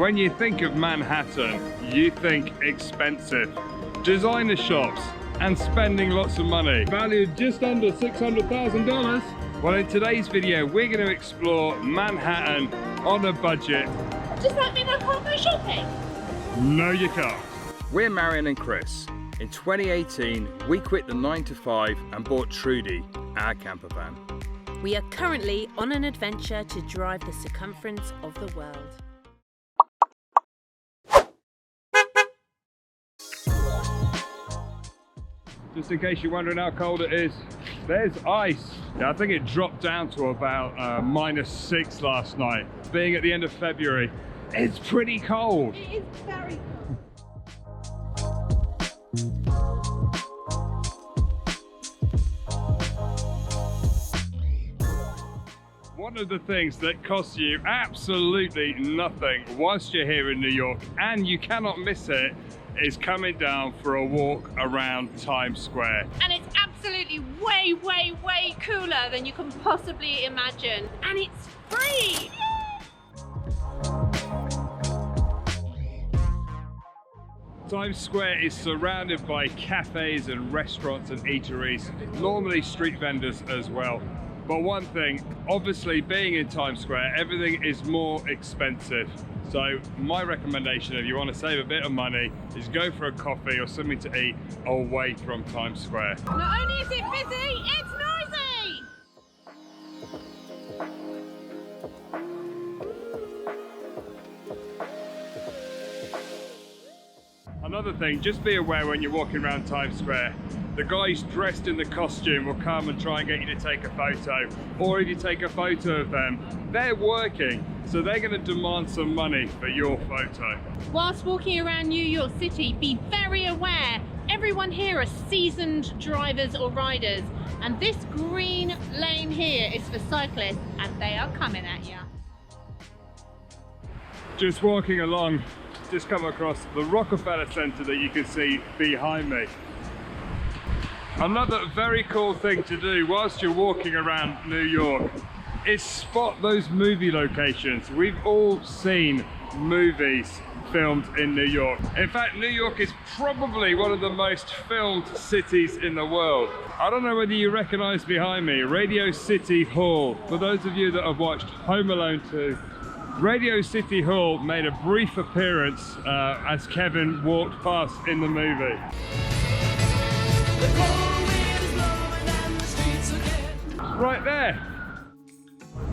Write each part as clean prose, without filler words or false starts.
When you think of Manhattan, you think expensive. Designer shops and spending lots of money. Valued just under $600,000. Well, in today's video, we're going to explore Manhattan on a budget. Does that mean I can't go shopping? No, you can't. We're Marion and Chris. In 2018, we quit the 9-to-5 and bought Trudy, our camper van. We are currently on an adventure to drive the circumference of the world. Just in case you're wondering how cold it is, there's ice. Yeah, I think it dropped down to about -6 last night. Being at the end of February, it's pretty cold. It is very cold. One of the things that costs you absolutely nothing whilst you're here in New York, and you cannot miss it, is coming down for a walk around Times Square. And it's absolutely way, way, way cooler than you can possibly imagine. And it's free! Times Square is surrounded by cafes and restaurants and eateries, normally street vendors as well. But one thing, obviously being in Times Square, everything is more expensive. So my recommendation, if you want to save a bit of money, is go for a coffee or something to eat away from Times Square. Not only is it busy, it's noisy! Another thing, just be aware when you're walking around Times Square, the guys dressed in the costume will come and try and get you to take a photo. Or if you take a photo of them, they're working, so they're going to demand some money for your photo. Whilst walking around New York City, be very aware, everyone here are seasoned drivers or riders, and this green lane here is for cyclists, and they are coming at you. Just walking along, just come across the Rockefeller Center that you can see behind me. Another very cool thing to do whilst you're walking around New York is spot those movie locations. We've all seen movies filmed in New York. In fact, New York is probably one of the most filmed cities in the world. I don't know whether you recognize behind me, Radio City Hall. For those of you that have watched Home Alone 2, Radio City Hall made a brief appearance as Kevin walked past in the movie. Right there.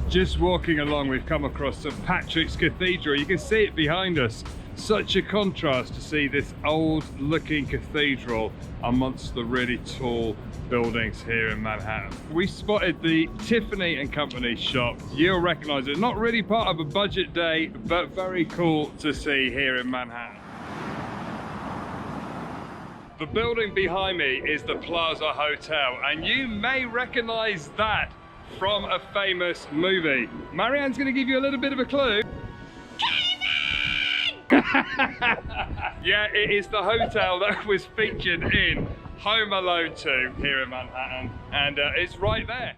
Just walking along, we've come across St. Patrick's Cathedral. You can see it behind us. Such a contrast to see this old looking cathedral amongst the really tall buildings here in Manhattan. We spotted the Tiffany & Company shop. You'll recognize it. Not really part of a budget day, but very cool to see here in Manhattan. The building behind me is the Plaza Hotel, and you may recognize that from a famous movie. Marianne's going to give you a little bit of a clue. Yeah, it is the hotel that was featured in Home Alone 2 here in Manhattan, and it's right there.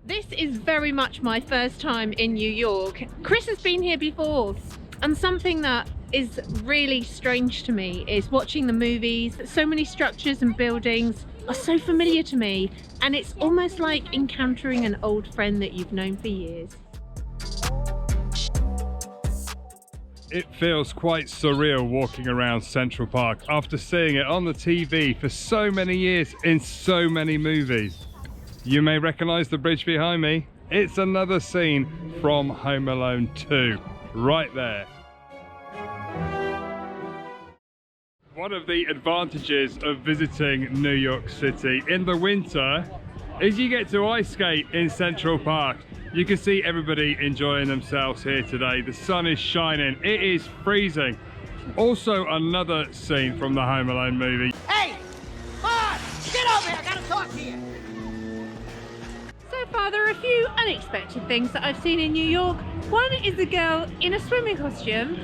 This is very much my first time in New York. Chris has been here before, and something that is really strange to me is watching the movies. So many structures and buildings are so familiar to me, and it's almost like encountering an old friend that you've known for years. It feels quite surreal walking around Central Park after seeing it on the TV for so many years in so many movies. You may recognize the bridge behind me. It's another scene from Home Alone 2, right there. One of the advantages of visiting New York City in the winter is you get to ice skate in Central Park. You can see everybody enjoying themselves here today. The sun is shining, it is freezing. Also another scene from the Home Alone movie. Hey! Mom! Get over here! I gotta talk to you! So far there are a few unexpected things that I've seen in New York. One is a girl in a swimming costume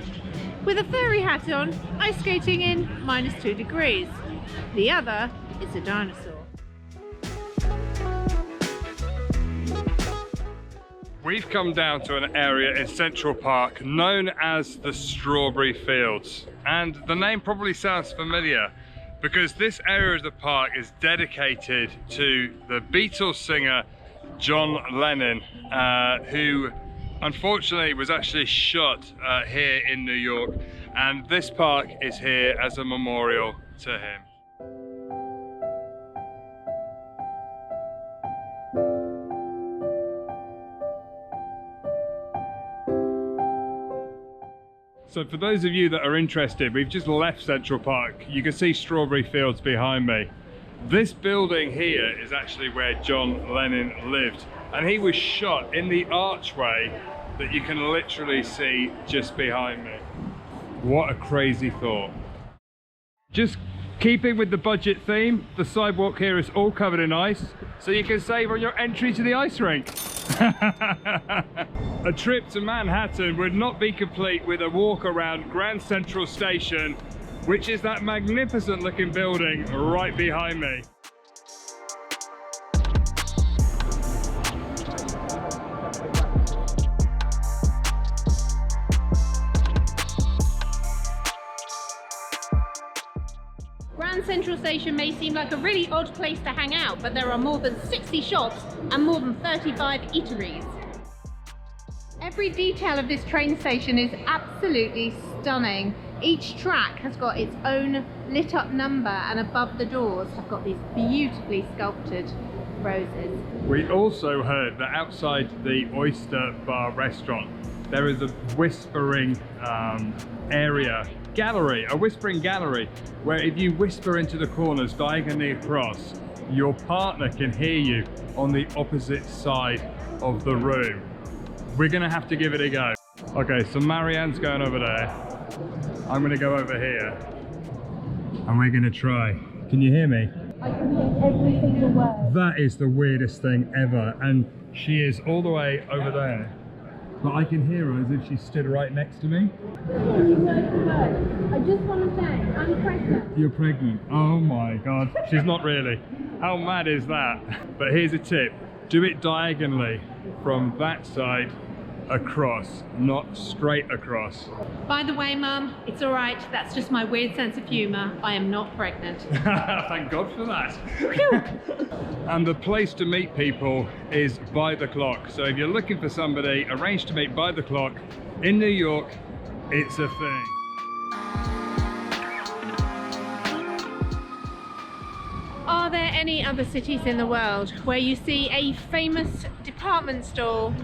with a furry hat on, ice skating in -2 degrees. The other is a dinosaur. We've come down to an area in Central Park known as the Strawberry Fields. And the name probably sounds familiar because this area of the park is dedicated to the Beatles singer John Lennon, who unfortunately was actually shot here in New York. And this park is here as a memorial to him. So for those of you that are interested, we've just left Central Park. You can see Strawberry Fields behind me. This building here is actually where John Lennon lived, and he was shot in the archway that you can literally see just behind me. What a crazy thought. Just keeping with the budget theme, the sidewalk here is all covered in ice, so you can save on your entry to the ice rink. A trip to Manhattan would not be complete with a walk around Grand Central Station, which is that magnificent looking building right behind me. Grand Central Station may seem like a really odd place to hang out, but there are more than 60 shops and more than 35 eateries. Every detail of this train station is absolutely stunning. Each track has got its own lit up number, and above the doors have got these beautifully sculpted roses. We also heard that outside the Oyster Bar restaurant there is a whispering gallery, a whispering gallery, where if you whisper into the corners diagonally across, your partner can hear you on the opposite side of the room. We're gonna have to give it a go. Okay, so Marianne's going over there. I'm gonna go over here, and we're gonna try. Can you hear me? I can hear every single word. That is the weirdest thing ever, and she is all the way over there. But I can hear her as if she stood right next to me. I just want to say, I'm pregnant. You're pregnant? Oh my God. She's not really. How mad is that? But here's a tip. Do it diagonally from that side across, not straight across. By the way, Mum, it's all right. That's just my weird sense of humour. I am not pregnant. Thank God for that. And the place to meet people is By the Clock. So if you're looking for somebody, arrange to meet By the Clock in New York. It's a thing. Are there any other cities in the world where you see a famous department store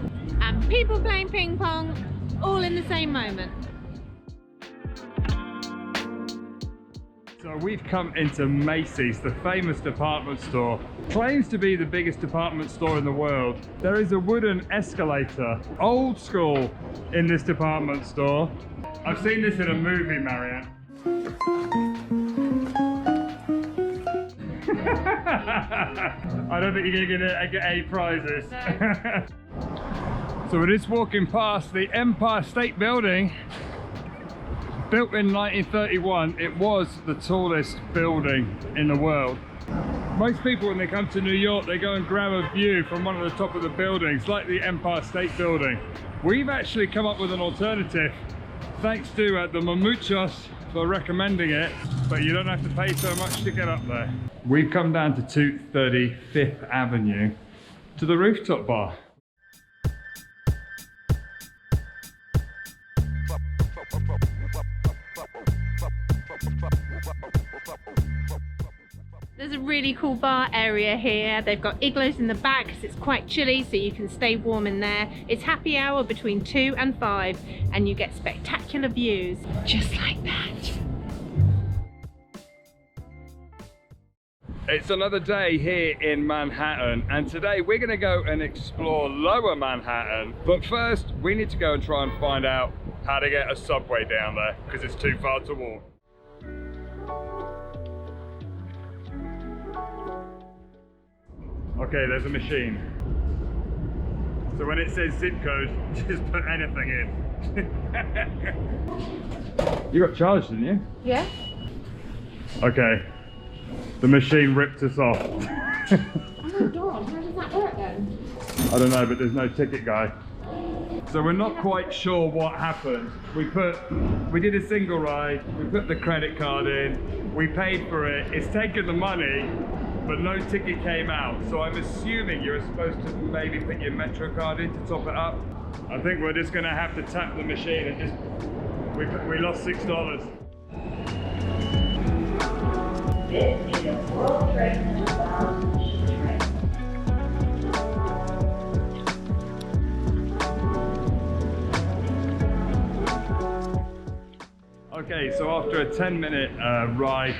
and people playing ping pong all in the same moment? So we've come into Macy's, the famous department store. Claims to be the biggest department store in the world. There is a wooden escalator, old school, in this department store. I've seen this in a movie, Marianne. I don't think you're gonna get any prizes. No. So we're just walking past the Empire State Building. Built in 1931, it was the tallest building in the world. Most people, when they come to New York, they go and grab a view from one of the top of the buildings, like the Empire State Building. We've actually come up with an alternative, thanks to the Mamuchos for recommending it, but you don't have to pay so much to get up there. We've come down to 230 Fifth Avenue to the rooftop bar. There's a really cool bar area here. They've got igloos in the back because it's quite chilly, so you can stay warm in there. It's happy hour between 2 and 5, and you get spectacular views just like that. It's another day here in Manhattan, and today we're going to go and explore Lower Manhattan. But first, we need to go and try and find out how to get a subway down there, because it's too far to walk. Okay, there's a machine. So when it says zip code, just put anything in. You got charged, didn't you? Yeah. Okay. The machine ripped us off. Oh my god, how does that work then? I don't know, but there's no ticket guy. So we're not quite sure what happened. We did a single ride, we put the credit card in, we paid for it, it's taken the money, but no ticket came out. So I'm assuming you're supposed to maybe put your Metro card in to top it up. I think we're just gonna have to tap the machine and just, we lost $6. This is a World Trade Center bound train. Okay, so after a 10-minute ride,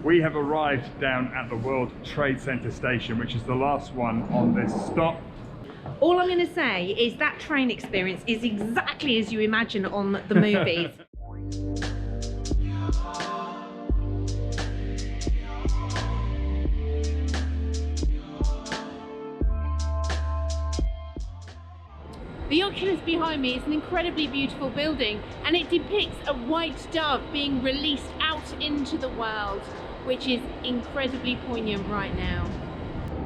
we have arrived down at the World Trade Center station, which is the last one on this stop. All I'm going to say is that train experience is exactly as you imagine on the movies. The Oculus behind me is an incredibly beautiful building, and it depicts a white dove being released out into the world, which is incredibly poignant right now.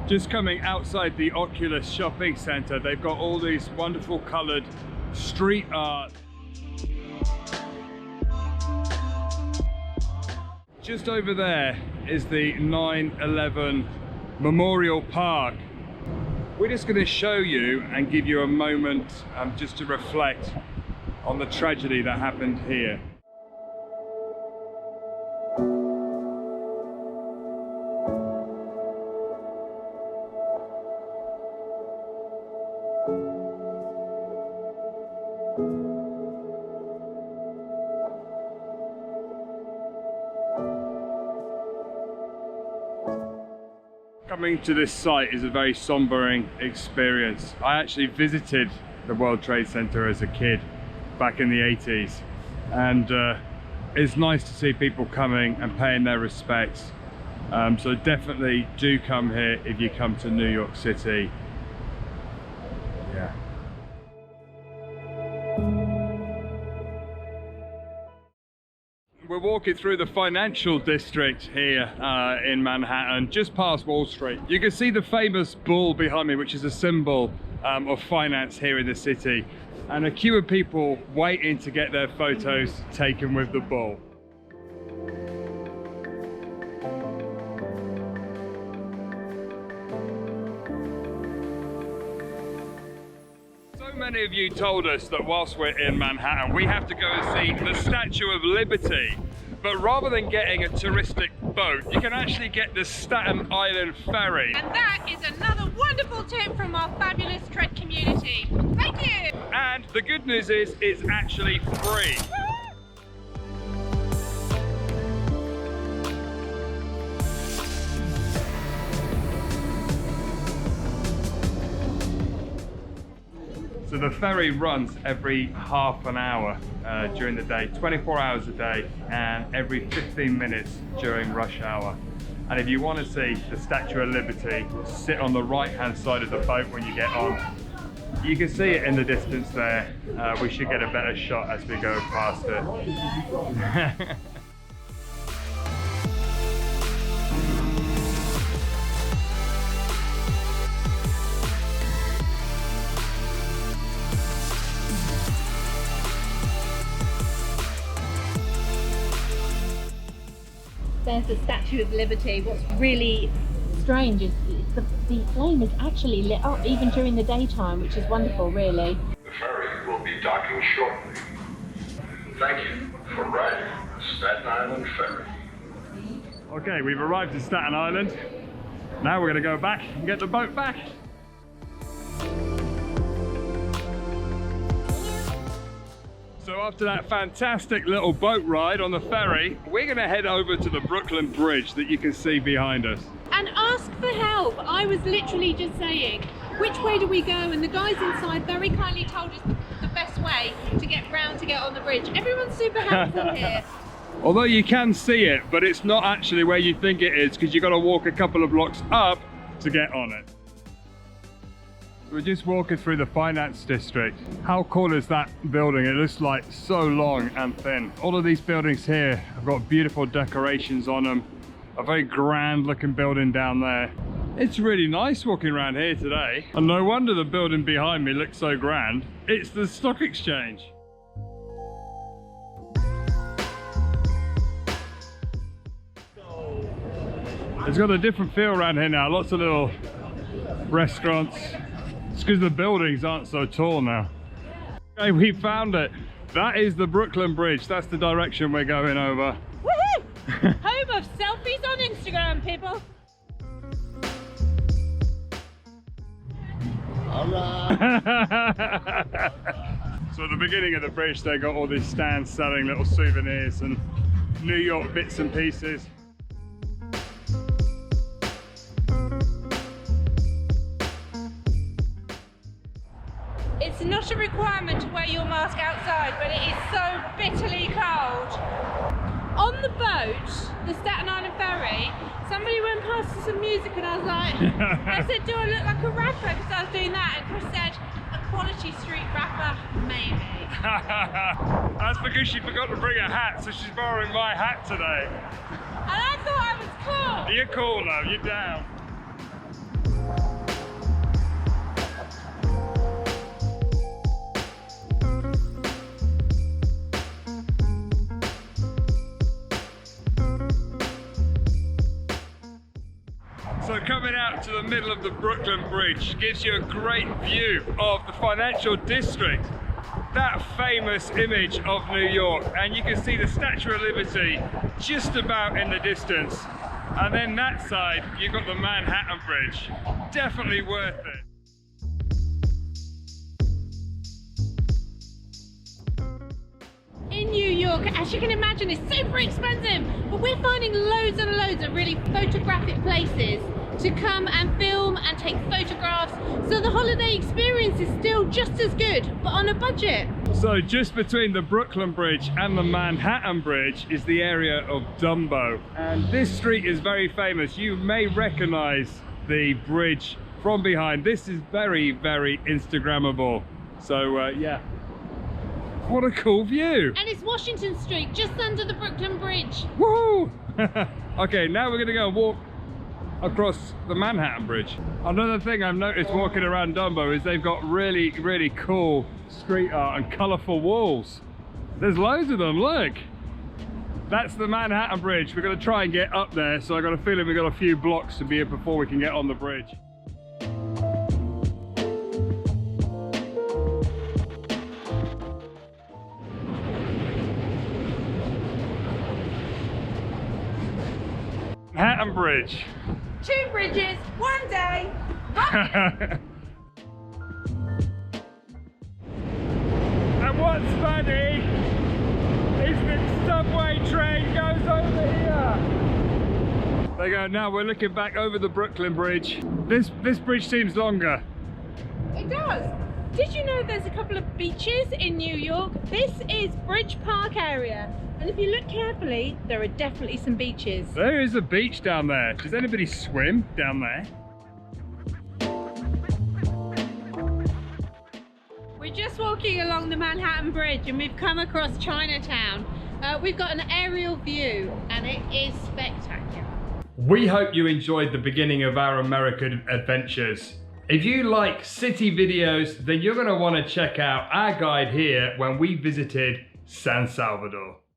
Just coming outside the Oculus shopping center, they've got all these wonderful colored street art. Just over there is the 9/11 Memorial Park. We're just going to show you and give you a moment just to reflect on the tragedy that happened here. Coming to this site is a very sombering experience. I actually visited the World Trade Center as a kid back in the 80s, and it's nice to see people coming and paying their respects. So definitely do come here if you come to New York City. Yeah. We're walking through the financial district here in Manhattan, just past Wall Street. You can see the famous bull behind me, which is a symbol of finance here in the city, and a queue of people waiting to get their photos taken with the bull. Many of you told us that whilst we're in Manhattan, we have to go and see the Statue of Liberty. But rather than getting a touristic boat, you can actually get the Staten Island ferry. And that is another wonderful tip from our fabulous Tread community. Thank you! And the good news is, it's actually free. So the ferry runs every half an hour during the day, 24 hours a day, and every 15 minutes during rush hour. And if you want to see the Statue of Liberty, sit on the right-hand side of the boat when you get on. You can see it in the distance there. We should get a better shot as we go past it. There's the Statue of Liberty. What's really strange is the flame is actually lit up even during the daytime, which is wonderful, really. The ferry will be docking shortly. Thank you for riding the Staten Island Ferry. Okay, we've arrived in Staten Island. Now we're going to go back and get the boat back. So after that fantastic little boat ride on the ferry, we're going to head over to the Brooklyn Bridge that you can see behind us. And ask for help. I was literally just saying, which way do we go? And the guys inside very kindly told us the best way to get round to get on the bridge. Everyone's super helpful here. Although you can see it, but it's not actually where you think it is, because you've got to walk a couple of blocks up to get on it. We're just walking through the finance district. How cool is that building? It looks like so long and thin. All of these buildings here have got beautiful decorations on them. A very grand looking building down there. It's really nice walking around here today. And no wonder the building behind me looks so grand. It's the stock exchange. It's got a different feel around here now. Lots of little restaurants. It's because the buildings aren't so tall now. Okay, we found it. That is the Brooklyn Bridge. That's the direction we're going over. Woohoo! Home of selfies on Instagram, people. So at the beginning of the bridge, they got all these stands selling little souvenirs and New York bits and pieces. It's not a requirement to wear your mask outside, but it is so bitterly cold. On the boat, the Staten Island ferry, somebody went past with some music and I was like, I said, do I look like a rapper? Because I was doing that, and Chris said, a quality street rapper, maybe. That's because she forgot to bring a hat, so she's borrowing my hat today. And I thought I was cool. You're cool though, you're down. So coming out to the middle of the Brooklyn Bridge gives you a great view of the financial district, that famous image of New York, and you can see the Statue of Liberty just about in the distance. And then that side, you've got the Manhattan Bridge. Definitely worth it. In New York, as you can imagine, it's super expensive, but we're finding loads and loads of really photographic places to come and film and take photographs, so the holiday experience is still just as good, but on a budget. So just between the Brooklyn Bridge and the Manhattan Bridge is the area of Dumbo. And this street is very famous. You may recognize the bridge from behind. This is very, very Instagrammable. So yeah. What a cool view. And it's Washington Street, just under the Brooklyn Bridge. Woohoo! Okay, now we're gonna go walk across the Manhattan Bridge. Another thing I've noticed walking around Dumbo is they've got really, really cool street art and colourful walls. There's loads of them, look. That's the Manhattan Bridge. We're gonna try and get up there, so I've got a feeling we've got a few blocks to be here before we can get on the bridge. Manhattan Bridge. 2 bridges, 1 day. And what's funny is the subway train goes over here. There you go, now we're looking back over the Brooklyn Bridge. This bridge seems longer. It does. Did you know there's a couple of beaches in New York? This is Bridge Park area. And if you look carefully, there are definitely some beaches. There is a beach down there. Does anybody swim down there? We're just walking along the Manhattan Bridge and we've come across Chinatown. We've got an aerial view and it is spectacular. We hope you enjoyed the beginning of our American adventures. If you like city videos, then you're going to want to check out our guide here when we visited San Salvador.